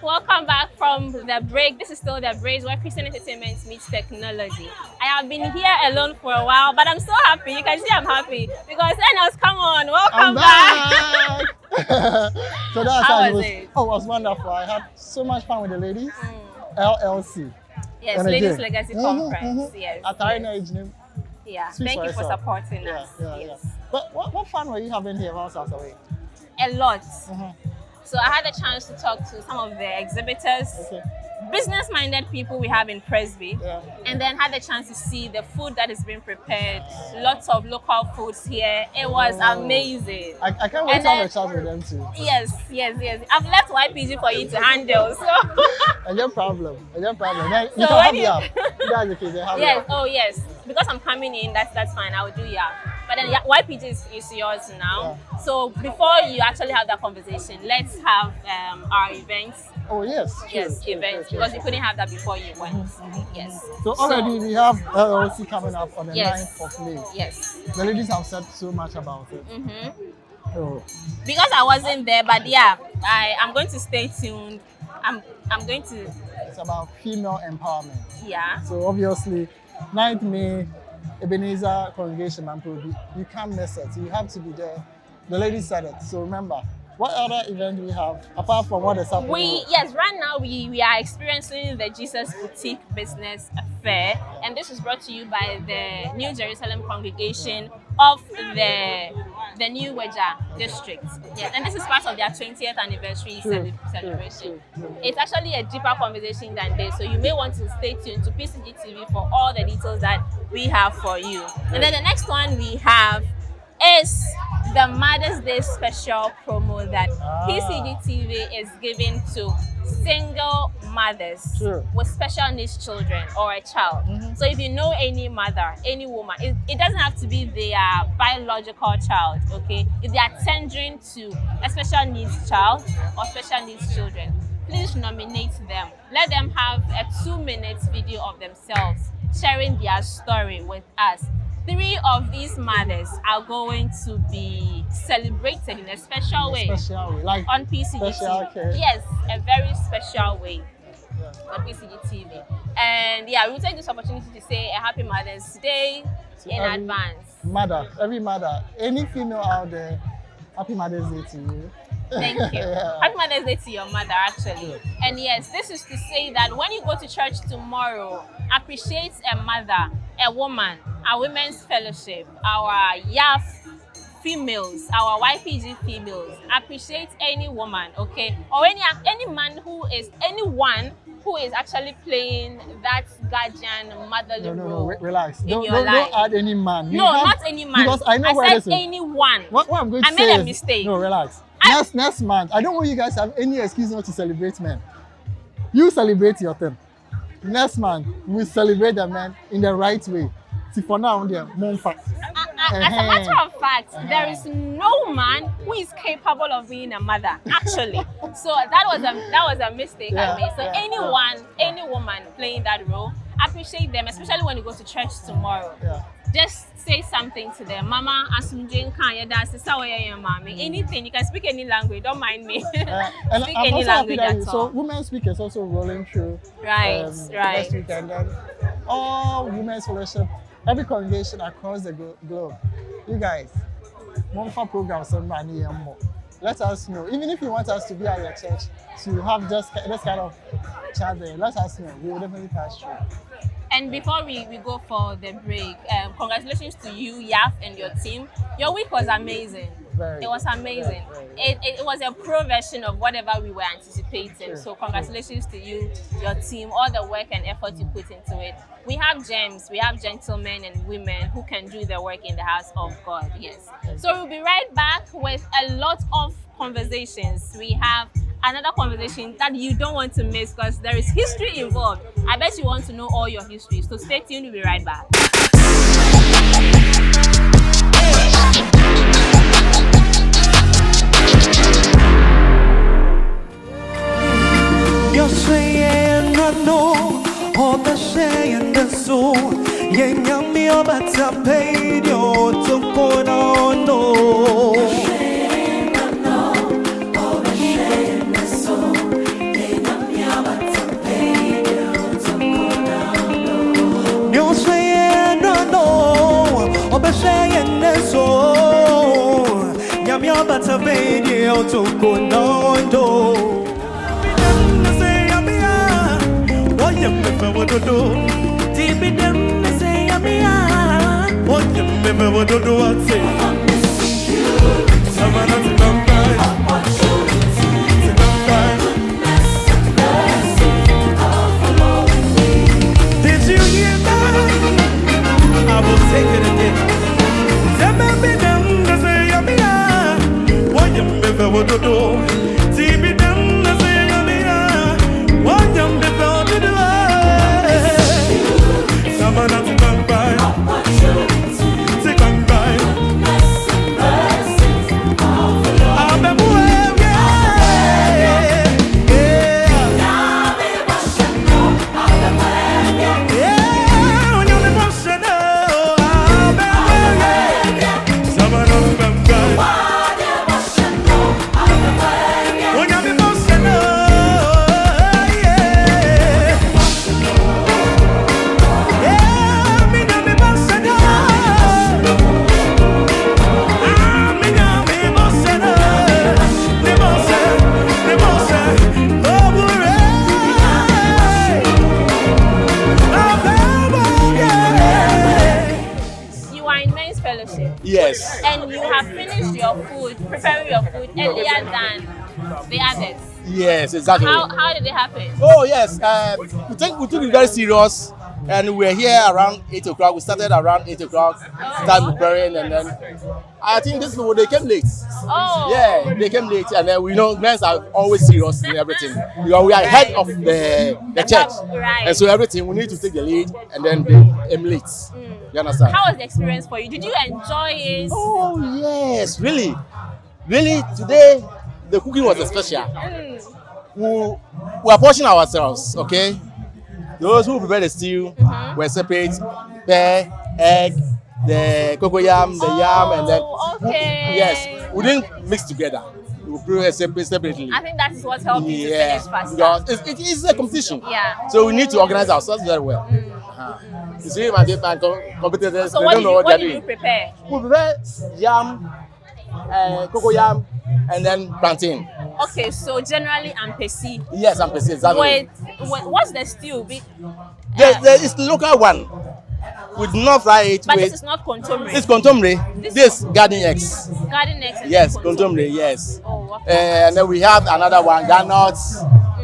Welcome back from the break. This is still The Bridge, where Christian entertainment meets technology. I have been here alone for a while, but I'm so happy. You can see I'm happy because Enos, come on, welcome back. So that's how was it? Oh, it was wonderful. I had so much fun with the ladies. LLC. Yes, and Ladies again. Legacy Conference. Yes. At Arena Age. Yeah, thank you for supporting us. But what fun were you having here whilst I was away? A lot. So I had a chance to talk to some of the exhibitors, Okay. business-minded people we have in Presby, Yeah. and then had the chance to see the food that is being prepared. Lots of local foods here. It was amazing. I can't wait And to have then- a chat with them too. Yes. I've left YPG for you to handle. So No problem. Then you So can when have you- yam. You guys okay? Then have yes, yam. oh yes. Because I'm coming in, that's fine. I will do but then YPG is yours now. So before you actually have that conversation, let's have our events. Oh yes. Yes, events, because you couldn't have that before you went. Yes. So already we have LLC coming up on the Yes. 9th of May. Yes. The ladies have said so much about it. Oh, Because I wasn't there, but yeah, I'm going to stay tuned. I'm going to, it's about female empowerment. yeah. So obviously, 9th May, Ebenezer Congregation and Proby, you can't miss it. You have to be there. The ladies said it. So remember, what other event do we have apart from what is happening? Yes, right now we are experiencing the Jesus Boutique Business Fair, and this is brought to you by the New Jerusalem congregation of the New Weja district. Yes, and this is part of their 20th anniversary celebration. It's actually a deeper conversation than this, so you may want to stay tuned to PCG TV for all the details that we have for you. And then the next one we have is the Mother's Day special promo that PCG TV is giving to single mothers Sure. with special needs children or a child. So if you know any mother, any woman, it doesn't have to be their biological child, okay? If they are tendering to a special needs child or special needs children, please nominate them. Let them have a 2-minute video of themselves sharing their story with us. 3 of these mothers are going to be celebrated in a special way Special way, like on PCG special TV. care. Yes, a very special way on PCG TV. And yeah, we will take this opportunity to say a happy Mother's Day To in every advance. Mother, every mother, any female out there, happy Mother's Day to you. Thank you. Yeah. Happy Mother's Day to your mother, actually. And yes, this is to say that when you go to church tomorrow, appreciate a mother, a woman, our women's fellowship, our YAF females, our YPG females. Appreciate any woman, okay? Or any man anyone who is actually playing that guardian motherly No, role. relax. in Don't your life. add any man. No, not any man. Because I know where said this is. anyone. What I'm going to I say made a is- mistake. No, relax. Next month, I don't want you guys to have any excuse not to celebrate men. You celebrate your thing. Next month, we celebrate the men in the right way. See, for now, they're more fun. As a matter of fact, there is no man who is capable of being a mother, actually. So that was a mistake I made. So any woman playing that role, appreciate them, especially when you go to church tomorrow. Yeah. Just say something to them. Mama, asumjin kanya da sisa waya mommy. Anything, you can speak any language, don't mind me. And Speak I'm any also happy language that at so all. Women's Speak is also rolling through Right. next week, and then all women's fellowship, every congregation across the globe. You guys, Monfa program somebody and more. Let us know. Even if you want us to be at your church to have just this kind of chat there, let us know. We will definitely pass through. And before we go for the break, congratulations to you, Yaf, and your team. Your week was amazing. Very, It was amazing. very. It was a pro version of whatever we were anticipating. Sure, So congratulations to you, your team, all the work and effort you put into it. We have gems, we have gentlemen and women who can do the work in the house of God. Yes. So we'll be right back with a lot of conversations. We have another conversation that you don't want to miss because there is history involved. I bet you want to know all your history. So stay tuned, we'll be right back. You're saying I know all the saying the soul. Yeah, I'm me about to pay you to put on no. You're saying I know all the saying the soul. Yeah, I'm about to pay you to put on no. You are in men's fellowship. Yes. And you have finished your food, preparing your food earlier than the others. Yes, exactly. How did it happen? Oh yes, we took it very serious, and we're here around 8 o'clock. We started around 8 o'clock, started preparing, and then I think these people, they came late. Oh. Yeah, they came late, and then we know men are always serious in everything. We are head of the church, Right. and so everything we need to take the lead, and then they emulate. You understand? How was the experience for you? Did you enjoy it? Oh yes, really, today the cooking was special. We are portioning ourselves, okay? Those who prepare the stew were separate, pear, egg, the cocoyam, the yam, and then okay. yes, we didn't mix together. We prepare separately. I think that is what helped you to finish faster. Because it is a competition. Yeah. So we need to organize ourselves very well. You see, my competitors, So they what don't know what did they're you doing. prepare? We prepare yam, cocoyam, and then plantain. Okay, so generally ampesi. Yes, I'm perceived. Exactly. What's the stew? There is the local one. We do not fry it But with. this is not contomere. It's contomere. This garden eggs. Garden eggs. And Yes, contomere. contomere. Yes. Oh, okay. And then we have another one, garnuts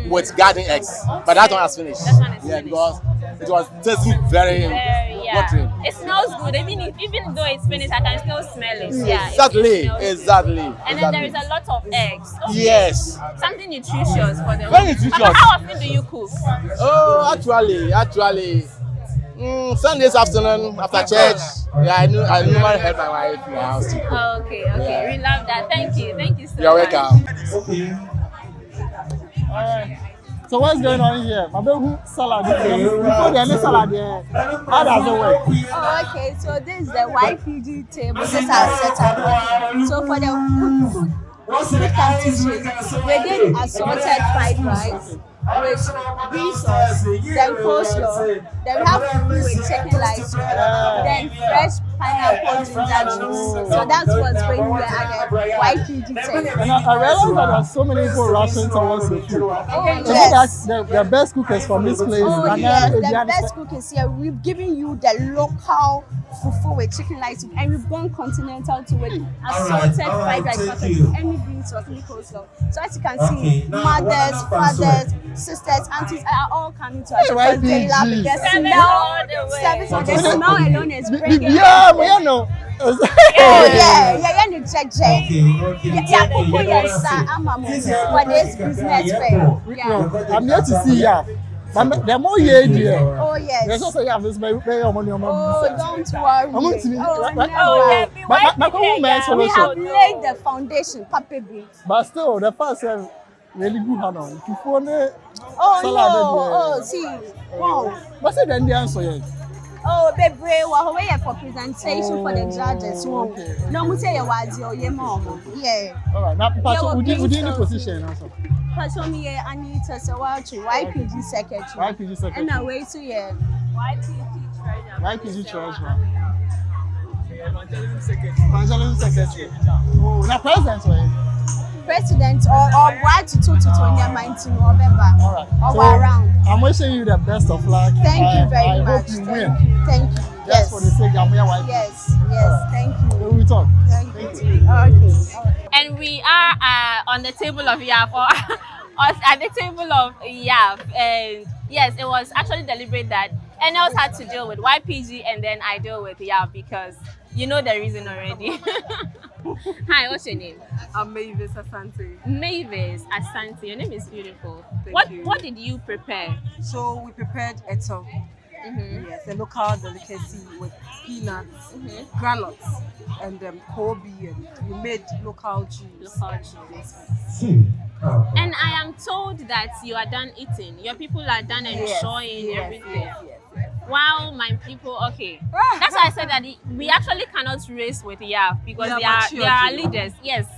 with garden eggs. But that one has finished. That one is Yeah, finished. because it was tasting very Yeah. watering. It smells good. Even though it's finished, I can still smell it. Yeah. Exactly. It smells good. Exactly. And then there is a lot of eggs. Okay. Yes. Something nutritious for them. Very nutritious. But how often do you cook? Oh, actually, Sundays afternoon after church. Yeah, I normally help my wife in the house too. Okay. Yeah. We love that. Thank you so You're much. welcome. Alright. So what's going on here? My baby salad. Before the any salad here, how does it work? Oh, okay, so this is the YPG table. This is our setup. So for the food competition, we did assorted fried rice with bean sauce, then coleslaw, then we have food with chicken light, then fresh pineapple ginger juice. So that's what's going here at the YPG table. And I realize that there are so many people rushing towards the food. Oh, Is it yes. that the best cookers from this place? Oh, and yes, then the best cookers here. We've given you the local fufu with chicken light soup, and we've gone continental to it. Assorted fried rice, any bean sauce, any coleslaw. So as you can see, mothers, fathers, sisters, aunties are all coming to us because they love it. The smell, the smell alone is bringing. Yeah, we know. Oh yeah, you check. Yeah, people here say I'm for this business fair. Yeah. I'm here to see ya. But the more you hear, Oh yes. there's also yeah, this money on my Oh, don't worry. I'm going to be. Oh, yeah, never. My common man We have solution. laid the foundation, Papa B. But still, the first really good hand on. If you want it, Oh salad, no! Oh, see, wow. but say then the answer yes. Oh, baby, we're here for presentation for the judges. Oh, okay. No, we say you was your mom. Yeah. All right, now, but Yeah, we did well, the position also. Person here, Anita, so YPG secretary. YPG secretary. And away to yeah. YPG treasurer. Evangelism secretary. Oh, now president right? President or right to 2019 or whatever. All right. Or So, around. I'm wishing you the best of luck. Thank you very I much. hope you Thank win. you. Thank you. Just Yes. for the sake I'm here YPG. Yes. Thank you. Then we talk. Thank you. Okay. And we are on the table of YAF, or at the table of YAF. And yes, it was actually deliberate that NLs had to deal with YPG and then I deal with YAF because you know the reason already. Hi, what's your name? I'm Mavis Asante. Mavis Asante. Your name is beautiful. Thank you. What did you prepare? So we prepared eto. Yes, a local delicacy with peanuts, granuts, and kobe, and we made local juice. Local juice. And I am told that you are done eating. Your people are done enjoying everything. Yes. While my people, okay. That's why I said that we actually cannot race with Yaf because they are leaders. Yes.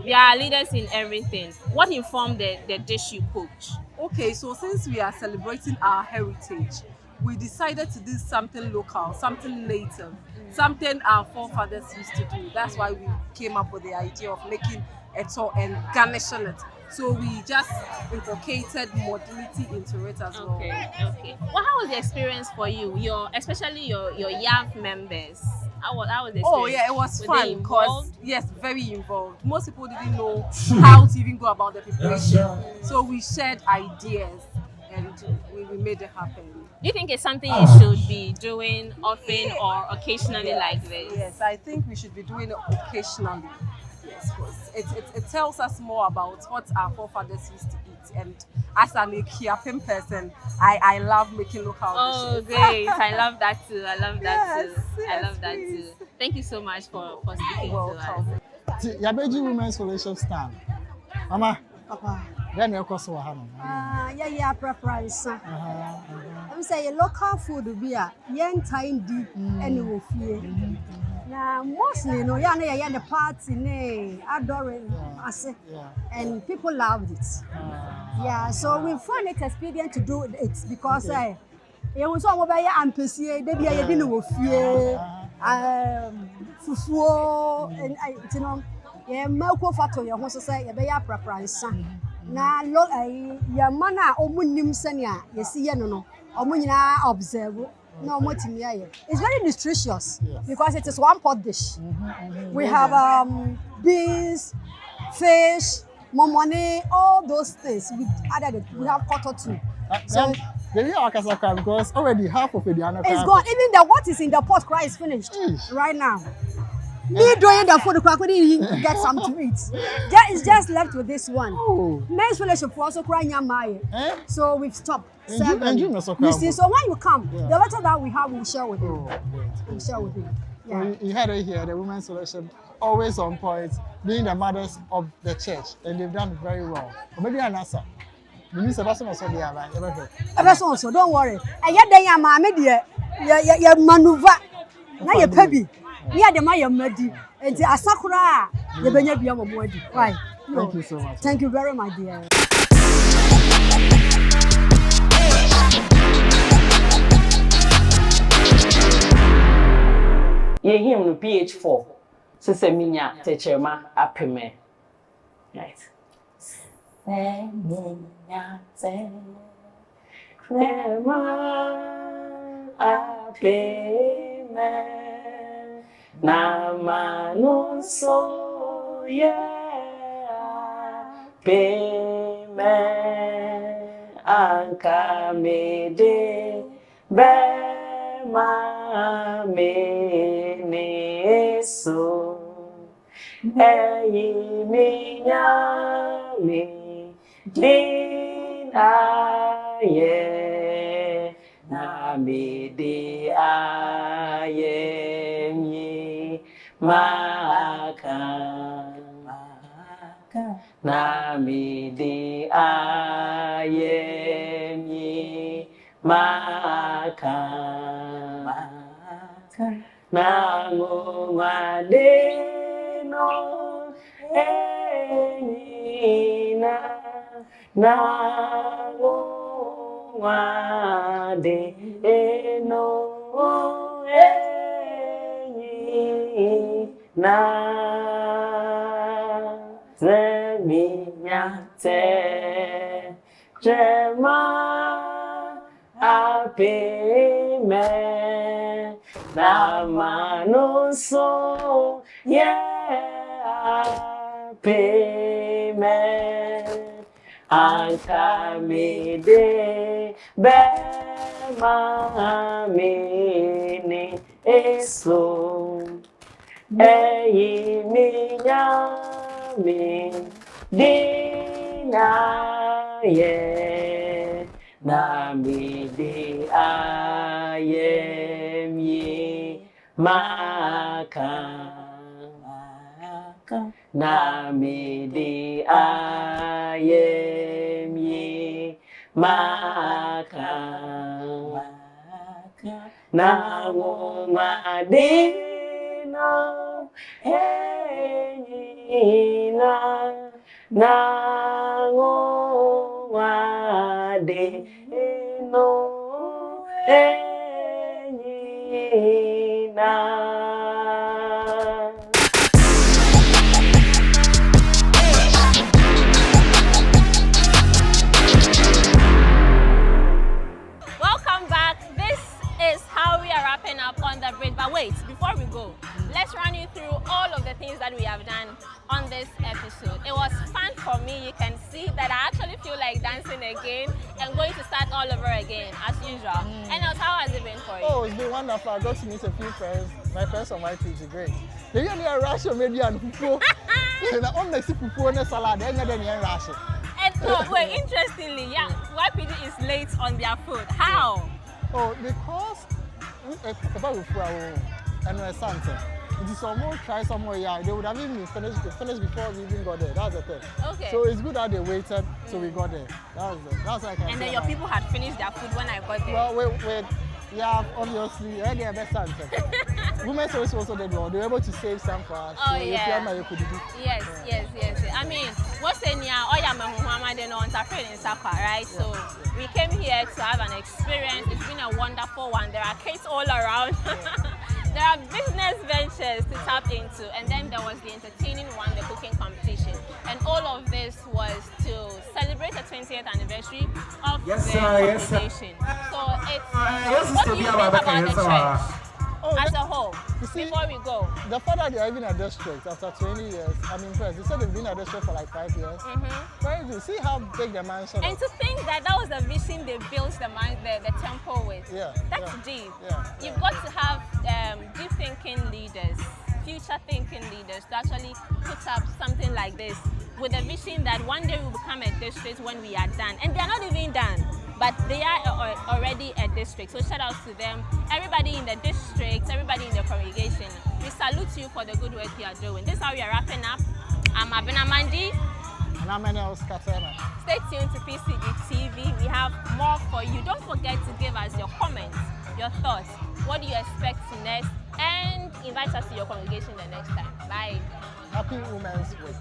They are leaders in everything. What informed the dish you cooked? Okay, so since we are celebrating our heritage, we decided to do something local, something native, something our forefathers used to do. That's why we came up with the idea of making eto and garnishing it. So we just inculcated modernity into it as well. Okay. Well, how was the experience for you? Especially your YAV members. How was the experience? Oh yeah, it was fun because yes, very involved. Most people didn't know how to even go about the preparation. So we shared ideas and we made it happen. Do you think it's something you should be doing often or occasionally like this? Yes, I think we should be doing it occasionally. Yes, because it tells us more about what our forefathers used to eat. And as an Ekiapin person, I love making local dishes. Oh, great. I love that too. I love that too. Yes, I love that too. Thank you so much for speaking to us. Yabeji Women's Fellowship stand. Mama, Papa. then you cross over. Yeah, preference. I'm saying local food will be a young time deep and now mostly no yeah the party ne adoring and people loved it. Yeah, so we find it expedient to do it because you was all about ampesi they be a didn't wo fie fufuo and you know yeah milk fato your ho so say you be preference na lo ya mana omunim sania yesi ye no omu nyina observe. No, it's very nutritious because it is one pot dish. We have beans, fish, momone, all those things. We added it. We have quarter too. So because already half of it is gone. Even what is in the pot cry is finished right now. Me doing the food, I couldn't get some to eat. It's just left with this one. Men's fellowship for also crying so we've stopped. And you so when you come, the letter that we have, we'll share with you. We'll share with you. Yeah. So you had it here, the women's fellowship, always on point, being the mothers of the church, and they've done very well. Or maybe an answer. You need Sebastian also there, right? Also, don't worry. I get the yama media, your maneuver. Now you're peppy. Yeah, the Maya Medi. And the Asakura, the Benyabiama Modi. Why? Thank you so much. Thank you very much, dear. Yeah, him no PH4. So say minya techema apeme. Right. Minya techema apeme. Na manu so yeah peme anka me de be ma me ne so eyi mi nya mi din aye na me de aye mi maka na me de aye mi maka na ngoma de no na ngoma de no na zeminya te jema apeme na manuso yeah peme anka me de be ma me ni eso Eyi minyami dinaye namidi ayemye maka namidi ayemye maka nangumadina enyina nangumadino enyina. Welcome back. This is how we are wrapping up on the bridge. But wait, before we go, let's run you through all of the things that we have done on this episode. It was fun for me. You can see that I actually feel like dancing again and going to start all over again as usual. And else, how has it been for you? Oh, it's been wonderful. I got to meet a few friends. My friends on my page are great. They really are Russian, maybe and fufu. And I only see fufu and salad. They're not Russian. And no, wait, interestingly, yeah, YPD is late on their food. How? Oh, because about fufu and something. It is some more try somewhere. Yeah, they would have even finished before we even got there. That's the thing. Okay. So it's good that they waited till we got there. That's like. And then your people had finished their food when I got there. Well, wait. Yeah, obviously, they are best answer. Women's service also did well. They were able to save some for us. Oh, so yeah. Yes. Yes. I mean, what's in here? Oh, yeah, my then on Tafred in Sapa, right? So we came here to have an experience. It's been a wonderful one. There are kids all around. There are business ventures to tap into, and then there was the entertaining one, the cooking competition. And all of this was to celebrate the 20th anniversary of the organization. So it's, what do you think about the church as a whole, before we go? The fact that they are even a district after 20 years, I'm impressed. They said they've been a district for like 5 years. Very good. See how big the mansion is. And to think that that was the vision they built the temple with. Yeah. That's deep. Yeah. You've got to have deep thinking leaders, future thinking leaders to actually put up something like this with a vision that one day we'll become a district when we are done. And they're not even done, but they are already a district. So shout out to them. Everybody in the district, everybody in the congregation, we salute you for the good work you are doing. This is how we are wrapping up. I'm Abena Mandi. And I'm Enel Skatema. Stay tuned to PCG TV. We have more for you. Don't forget to give us your comments, your thoughts. What do you expect next? And invite us to your congregation the next time. Bye. Happy Women's Week.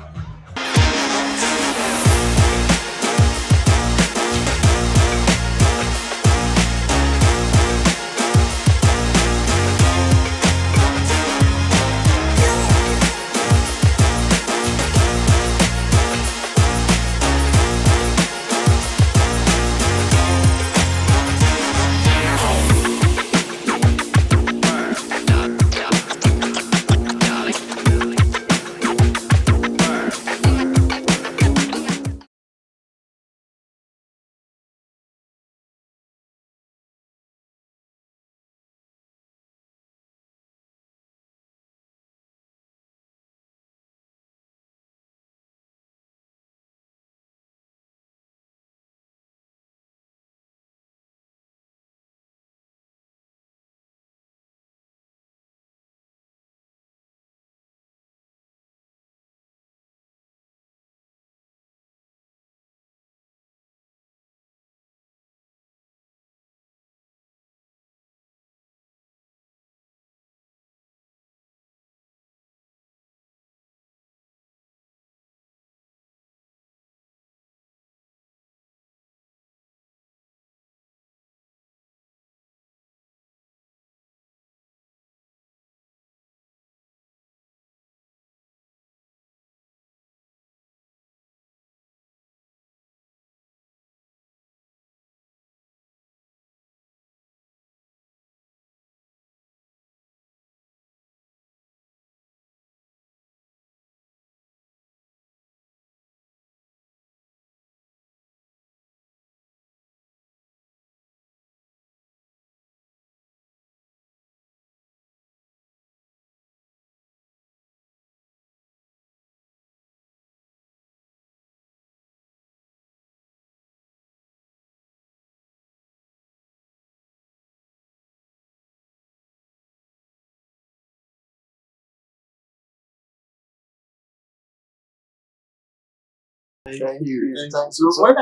Thank you. So when I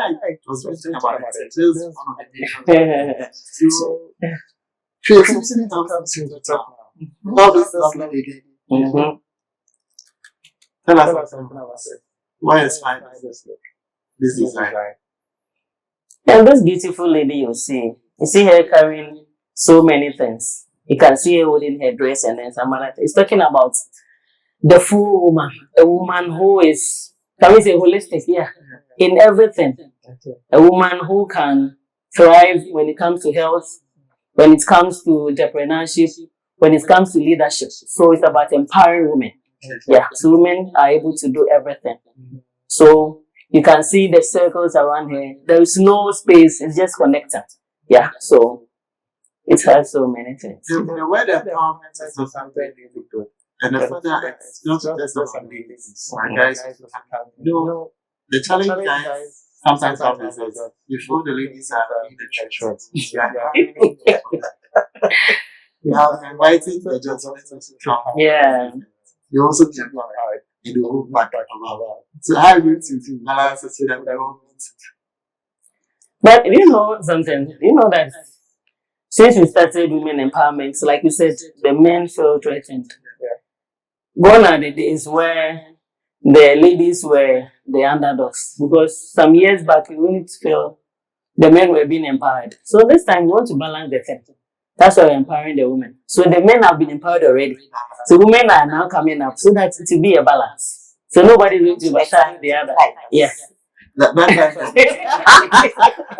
was thinking about it, this is one of the things. So creativity comes into talk now. How this lovely lady. Tell us something about it. Why inspired this design? And this beautiful lady you see her carrying so many things. You can see her holding her dress and then some other things. It's talking about the full woman, a woman who is, can we say holistic? Yeah, in everything. A woman who can thrive when it comes to health, when it comes to entrepreneurship, when it comes to leadership. So it's about empowering women. Yeah, so women are able to do everything. So you can see the circles around here. There is no space, it's just connected. Yeah, so it has so many things. The word empowerment is not something really good. And the further it's not just about ladies. My guys, the challenge guys sometimes have is that you show the ladies are in the church. You have invited the gentlemen to come. Yeah. You also get married. You do back about. So how do you balance it so that we don't? But you know something, you know that since we started women empowerment, like you said, the men feel threatened. Gone are the days where the ladies were the underdogs, because some years back we really feel the men were being empowered. So this time we want to balance the thing. That's why we're empowering the women. So the men have been empowered already. So women are now coming up so that it will be a balance. So nobody is going to overshadow the other. Yes. That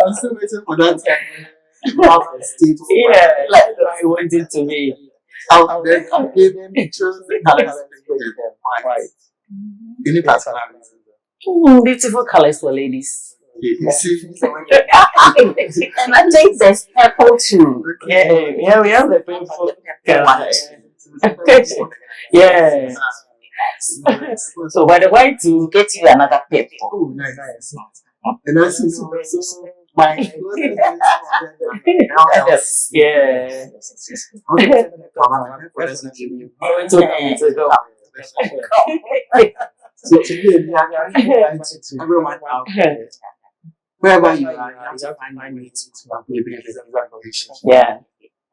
I'm still waiting for that time. Yeah, like I want it to be. I'll give pictures the colors white. Any particular reason? Beautiful colors for ladies. You see, And I think there's purple too. Yeah, we have the purple colors. Yeah. So by the white to Get you another purple. oh, nice. And I see so my Yes. yeah. Okay. So today we are trying to everyone out there. Wherever you are, you have to find a way to upgrade the condition. Yeah.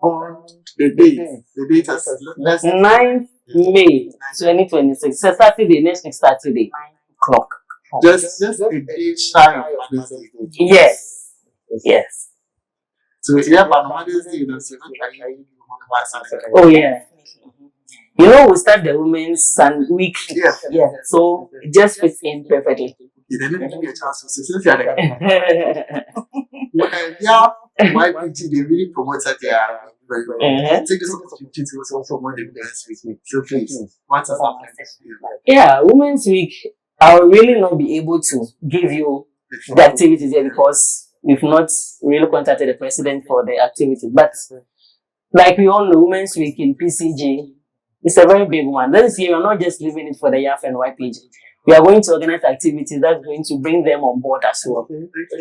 On the date is less 9th May 2026. It's a Saturday, next Saturday. 9 o'clock. just a day shy of Mother's Day. Yes. Yes. So yeah, but Mother's Day, you know, so Oh yeah. You know, we start the Women's Sun Week. yeah. Yeah. So it just fits in perfectly. You didn't give me a chance to say since you are there. Yeah, YPG, they really promoted their very well. Take this opportunity to also promote the Women's Week. So please, what's happening? Yeah, Women's Week, I'll really not be able to give you the activities here because we've not really contacted the president for the activities. But like we all know, Women's Week in PCG, it's a very big one. This year, we're not just leaving it for the YAF and YPG. We are going to organize activities that's going to bring them on board as well.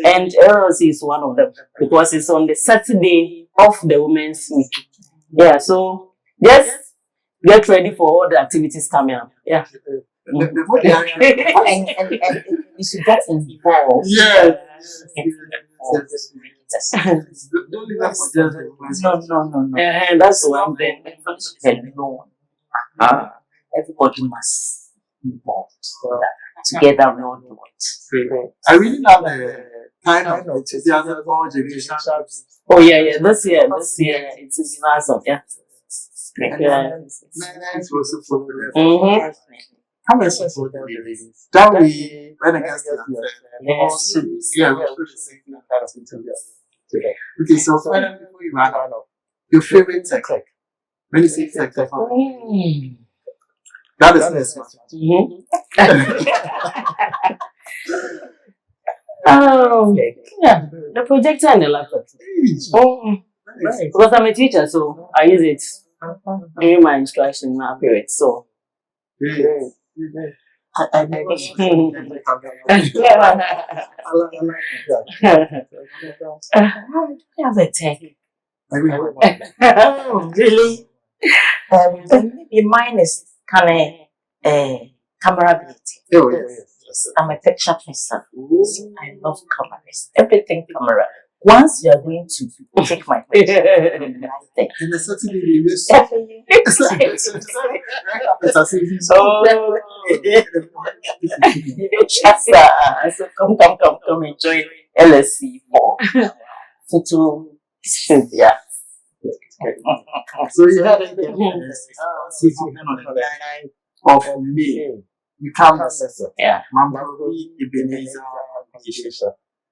And LLC is one of them because it's on the Saturday of the Women's Week. Yeah, so just get ready for all the activities coming up. Yeah. And you should get involved. Yeah. Don't leave us for just no. And that's one thing. Everybody must involved so that together we all do it. I really love the kind of enthusiasm for generation. Oh yeah. This year it's been awesome. Yeah. It's also for the Mm-hmm. how many for the ladies? That we went against the Yes. yeah, we should say that of today. Okay, so finally before you run out, your favorite tech. When you say tech, that is this one. Yeah, the projector and the laptop. Because I'm a teacher, so I use it during my instruction period. So. I like have a tech. Oh, really? Maybe mine is kind of camera ability. Oh, yes. I'm a picture person. I love cameras. Everything camera. Once you are going to take my picture, In the certain areas, it's as if you Oh, so come enjoy LSC for photo sessions. Yeah. So you had it since you went on the 9th of May. You come assessor. Yeah. Mambawi Ebenezer Appreciation.